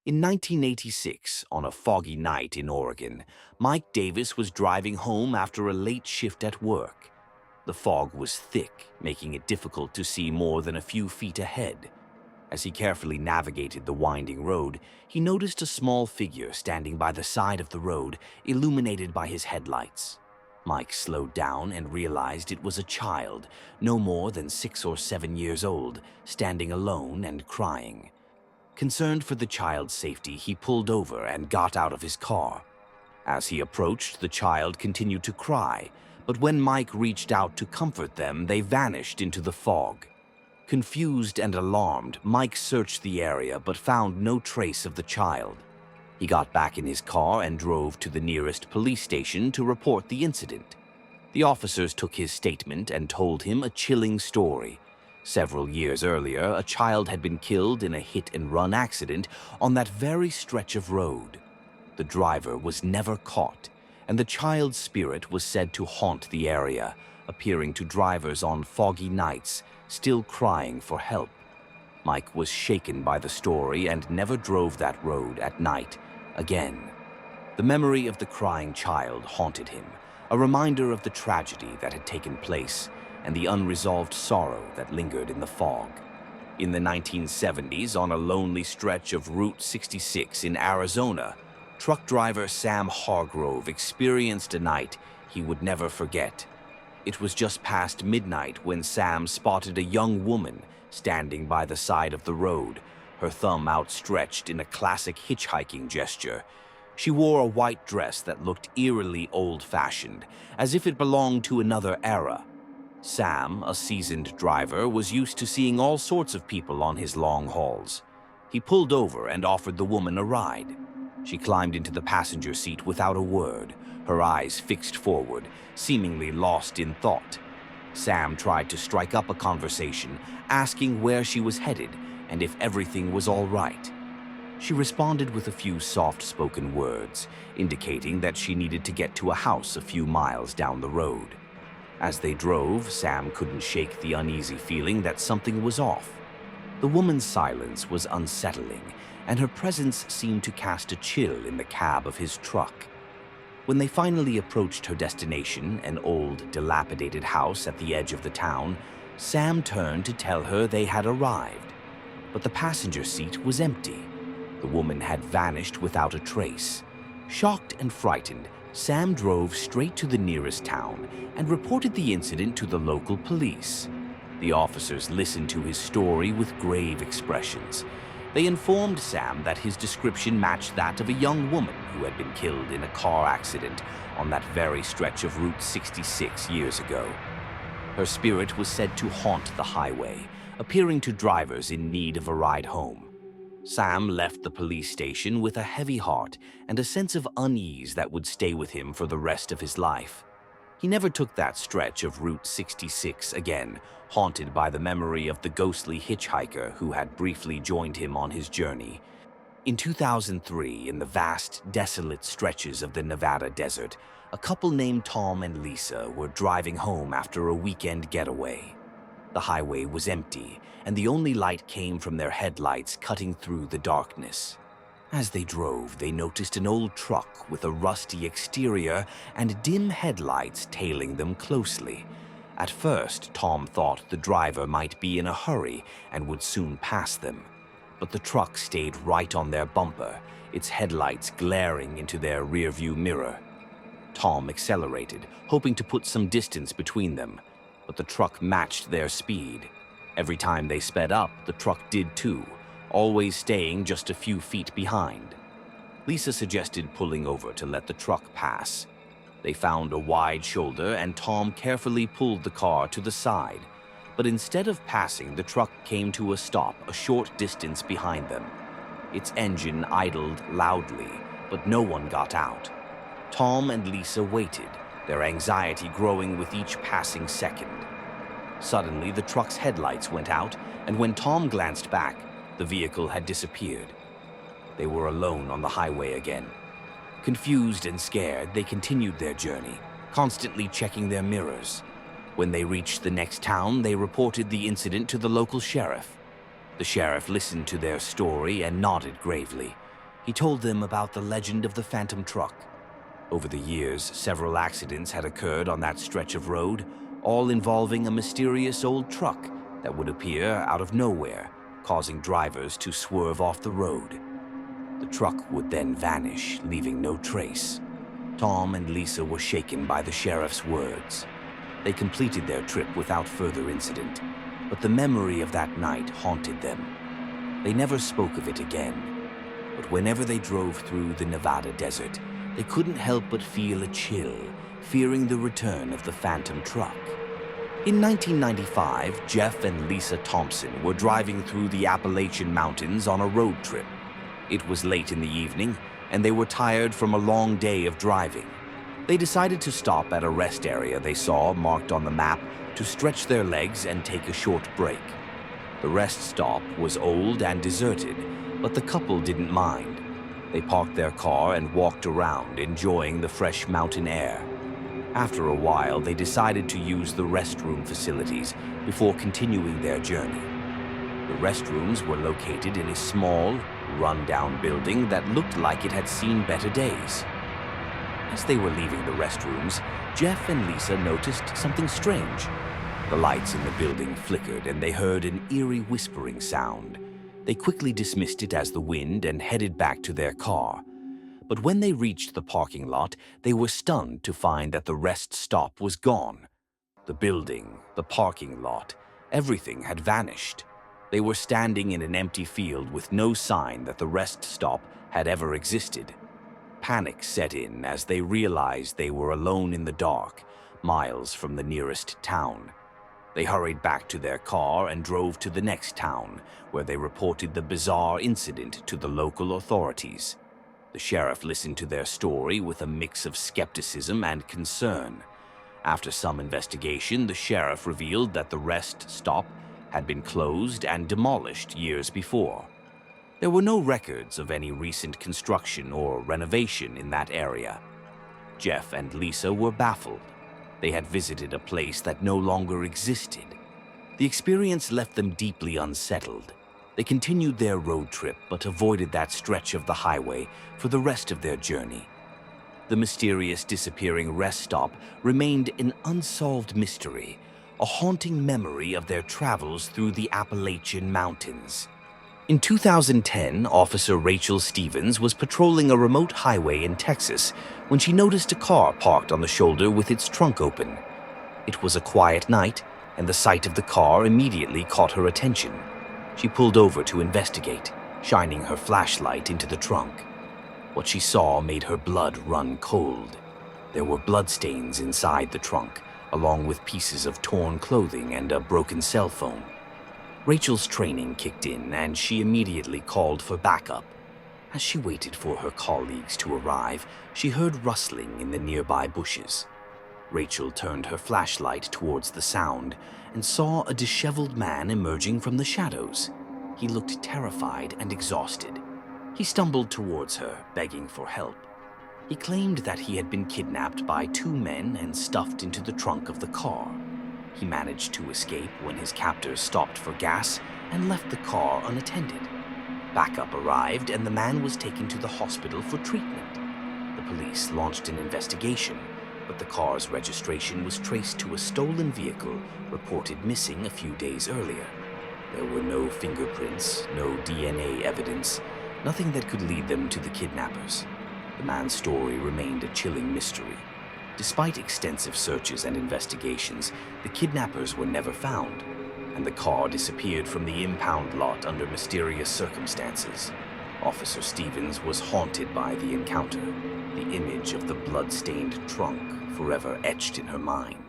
In 1986, on a foggy night in Oregon, Mike Davis was driving home after a late shift at work. The fog was thick, making it difficult to see more than a few feet ahead. As he carefully navigated the winding road, he noticed a small figure standing by the side of the road, illuminated by his headlights. Mike slowed down and realized it was a child, no more than 6 or 7 years old, standing alone and crying. Concerned for the child's safety, he pulled over and got out of his car. As he approached, the child continued to cry, but when Mike reached out to comfort them, they vanished into the fog. Confused and alarmed, Mike searched the area but found no trace of the child. He got back in his car and drove to the nearest police station to report the incident. The officers took his statement and told him a chilling story. Several years earlier, a child had been killed in a hit-and-run accident on that very stretch of road. The driver was never caught, and the child's spirit was said to haunt the area, appearing to drivers on foggy nights, still crying for help. Mike was shaken by the story and never drove that road at night again. The memory of the crying child haunted him, a reminder of the tragedy that had taken place and the unresolved sorrow that lingered in the fog. In the 1970s, on a lonely stretch of Route 66 in Arizona, truck driver Sam Hargrove experienced a night he would never forget. It was just past midnight when Sam spotted a young woman standing by the side of the road, her thumb outstretched in a classic hitchhiking gesture. She wore a white dress that looked eerily old-fashioned, as if it belonged to another era. Sam, a seasoned driver, was used to seeing all sorts of people on his long hauls. He pulled over and offered the woman a ride. She climbed into the passenger seat without a word, her eyes fixed forward, seemingly lost in thought. Sam tried to strike up a conversation, asking where she was headed and if everything was all right. She responded with a few soft-spoken words, indicating that she needed to get to a house a few miles down the road. As they drove, Sam couldn't shake the uneasy feeling that something was off. The woman's silence was unsettling, and her presence seemed to cast a chill in the cab of his truck. When they finally approached her destination, an old, dilapidated house at the edge of the town, Sam turned to tell her they had arrived. But the passenger seat was empty. The woman had vanished without a trace. Shocked and frightened, Sam drove straight to the nearest town and reported the incident to the local police. The officers listened to his story with grave expressions. They informed Sam that his description matched that of a young woman who had been killed in a car accident on that very stretch of Route 66 years ago. Her spirit was said to haunt the highway, appearing to drivers in need of a ride home. Sam left the police station with a heavy heart and a sense of unease that would stay with him for the rest of his life. He never took that stretch of Route 66 again, haunted by the memory of the ghostly hitchhiker who had briefly joined him on his journey. In 2003, in the vast, desolate stretches of the Nevada desert, a couple named Tom and Lisa were driving home after a weekend getaway. The highway was empty, and the only light came from their headlights cutting through the darkness. As they drove, they noticed an old truck with a rusty exterior and dim headlights tailing them closely. At first, Tom thought the driver might be in a hurry and would soon pass them. But the truck stayed right on their bumper, its headlights glaring into their rearview mirror. Tom accelerated, hoping to put some distance between them, but the truck matched their speed. Every time they sped up, the truck did too, always staying just a few feet behind. Lisa suggested pulling over to let the truck pass. They found a wide shoulder and Tom carefully pulled the car to the side. But instead of passing, the truck came to a stop a short distance behind them. Its engine idled loudly, but no one got out. Tom and Lisa waited, their anxiety growing with each passing second. Suddenly, the truck's headlights went out, and when Tom glanced back, the vehicle had disappeared. They were alone on the highway again. Confused and scared, they continued their journey, constantly checking their mirrors. When they reached the next town, they reported the incident to the local sheriff. The sheriff listened to their story and nodded gravely. He told them about the legend of the phantom truck. Over the years, several accidents had occurred on that stretch of road, all involving a mysterious old truck that would appear out of nowhere, causing drivers to swerve off the road. The truck would then vanish, leaving no trace. Tom and Lisa were shaken by the sheriff's words. They completed their trip without further incident, but the memory of that night haunted them. They never spoke of it again, but whenever they drove through the Nevada desert, they couldn't help but feel a chill, fearing the return of the phantom truck. In 1995, Jeff and Lisa Thompson were driving through the Appalachian Mountains on a road trip. It was late in the evening, and they were tired from a long day of driving. They decided to stop at a rest area they saw marked on the map to stretch their legs and take a short break. The rest stop was old and deserted, but the couple didn't mind. They parked their car and walked around, enjoying the fresh mountain air. After a while, they decided to use the restroom facilities before continuing their journey. The restrooms were located in a small, run-down building that looked like it had seen better days. As they were leaving the restrooms, Jeff and Lisa noticed something strange. The lights in the building flickered and they heard an eerie whispering sound. They quickly dismissed it as the wind and headed back to their car. But when they reached the parking lot, they were stunned to find that the rest stop was gone. The building, the parking lot, everything had vanished. They were standing in an empty field with no sign that the rest stop had ever existed. Panic set in as they realized they were alone in the dark, miles from the nearest town. They hurried back to their car and drove to the next town, where they reported the bizarre incident to the local authorities. The sheriff listened to their story with a mix of skepticism and concern. After some investigation, the sheriff revealed that the rest stop had been closed and demolished years before. There were no records of any recent construction or renovation in that area. Jeff and Lisa were baffled. They had visited a place that no longer existed. The experience left them deeply unsettled. They continued their road trip but avoided that stretch of the highway for the rest of their journey. The mysterious disappearing rest stop remained an unsolved mystery, a haunting memory of their travels through the Appalachian Mountains. In 2010, Officer Rachel Stevens was patrolling a remote highway in Texas when she noticed a car parked on the shoulder with its trunk open. It was a quiet night, and the sight of the car immediately caught her attention. She pulled over to investigate, shining her flashlight into the trunk. What she saw made her blood run cold. There were bloodstains inside the trunk, along with pieces of torn clothing and a broken cell phone. Rachel's training kicked in, and she immediately called for backup. As she waited for her colleagues to arrive, she heard rustling in the nearby bushes. Rachel turned her flashlight towards the sound and saw a disheveled man emerging from the shadows. He looked terrified and exhausted. He stumbled towards her, begging for help. He claimed that he had been kidnapped by two men and stuffed into the trunk of the car. He managed to escape when his captors stopped for gas and left the car unattended. Backup arrived and the man was taken to the hospital for treatment. The police launched an investigation, but the car's registration was traced to a stolen vehicle reported missing a few days earlier. There were no fingerprints, no DNA evidence, nothing that could lead them to the kidnappers. The man's story remained a chilling mystery. Despite extensive searches and investigations, the kidnappers were never found, and the car disappeared from the impound lot under mysterious circumstances. Officer Stevens was haunted by the encounter, the image of the blood-stained trunk forever etched in her mind.